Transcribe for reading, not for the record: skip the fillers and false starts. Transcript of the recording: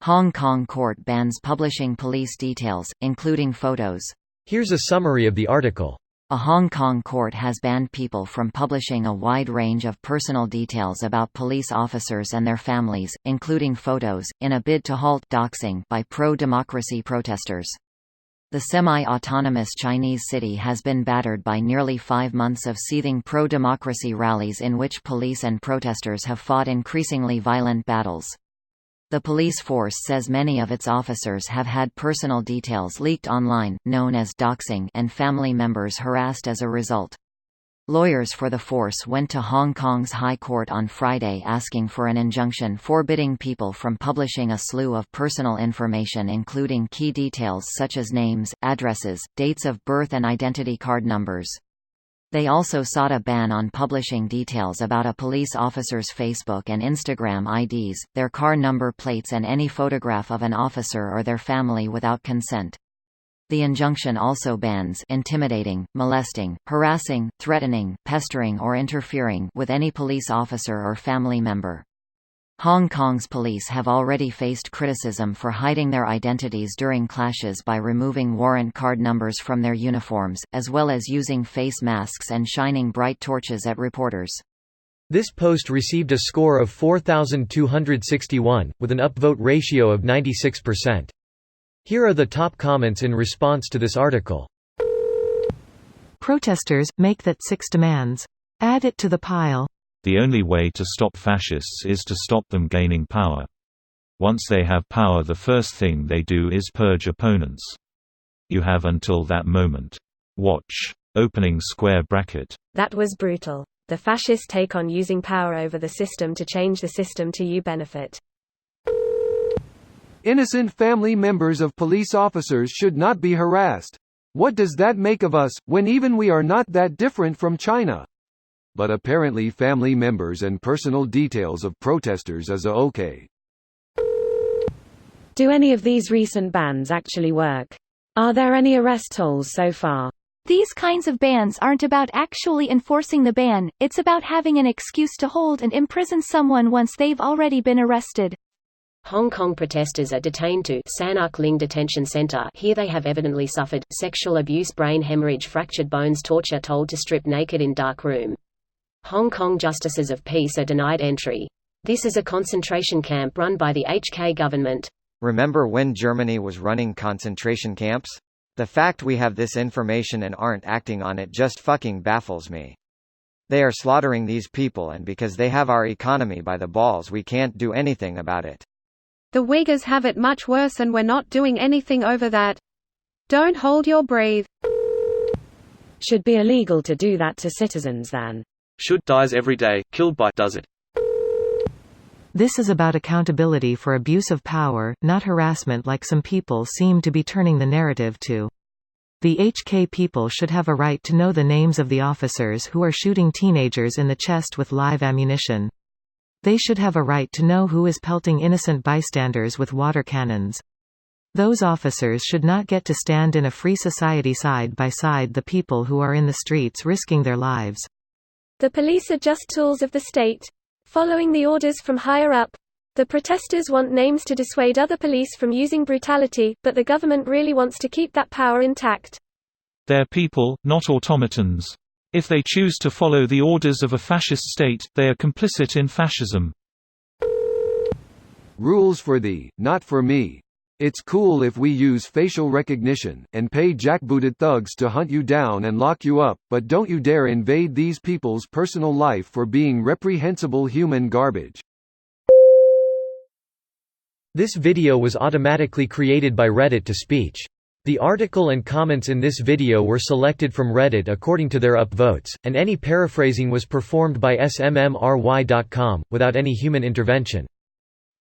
Hong Kong court bans publishing police details, including photos. Here's a summary of the article. A Hong Kong court has banned people from publishing a wide range of personal details about police officers and their families, including photos, in a bid to halt doxing by pro-democracy protesters. The semi-autonomous Chinese city has been battered by nearly 5 months of seething pro-democracy rallies in which police and protesters have fought increasingly violent battles. The police force says many of its officers have had personal details leaked online, known as doxing, and family members harassed as a result. Lawyers for the force went to Hong Kong's High Court on Friday asking for an injunction forbidding people from publishing a slew of personal information including key details such as names, addresses, dates of birth and identity card numbers. They also sought a ban on publishing details about a police officer's Facebook and Instagram IDs, their car number plates and any photograph of an officer or their family without consent. The injunction also bans intimidating, molesting, harassing, threatening, pestering or interfering with any police officer or family member. Hong Kong's police have already faced criticism for hiding their identities during clashes by removing warrant card numbers from their uniforms, as well as using face masks and shining bright torches at reporters. This post received a score of 4,261, with an upvote ratio of 96%. Here are the top comments in response to this article. Protesters, make that 6 demands. Add it to the pile. The only way to stop fascists is to stop them gaining power. Once they have power, the first thing they do is purge opponents. You have until that moment. Watch. Opening square bracket. That was brutal. The fascist take on using power over the system to change the system to your benefit. Innocent family members of police officers should not be harassed. What does that make of us, when even we are not that different from China? But apparently family members and personal details of protesters is okay. Do any of these recent bans actually work? Are there any arrest tolls so far? These kinds of bans aren't about actually enforcing the ban, it's about having an excuse to hold and imprison someone once they've already been arrested. Hong Kong protesters are detained to San Arc Ling Detention Center. Here they have evidently suffered sexual abuse, brain hemorrhage, fractured bones, torture, told to strip naked in dark room. Hong Kong justices of peace are denied entry. This is a concentration camp run by the HK government. Remember when Germany was running concentration camps? The fact we have this information and aren't acting on it just fucking baffles me. They are slaughtering these people, and because they have our economy by the balls we can't do anything about it. The Uyghurs have it much worse and we're not doing anything over that. Don't hold your breath. Should be illegal to do that to citizens then. Should dies every day, killed by does it. This is about accountability for abuse of power, not harassment like some people seem to be turning the narrative to. The HK people should have a right to know the names of the officers who are shooting teenagers in the chest with live ammunition. They should have a right to know who is pelting innocent bystanders with water cannons. Those officers should not get to stand in a free society side by side the people who are in the streets risking their lives. The police are just tools of the state, following the orders from higher up. The protesters want names to dissuade other police from using brutality, but the government really wants to keep that power intact. They're people, not automatons. If they choose to follow the orders of a fascist state, they are complicit in fascism. Rules for thee, not for me. It's cool if we use facial recognition, and pay jackbooted thugs to hunt you down and lock you up, but don't you dare invade these people's personal life for being reprehensible human garbage. This video was automatically created by Reddit to speech. The article and comments in this video were selected from Reddit according to their upvotes, and any paraphrasing was performed by smmry.com, without any human intervention.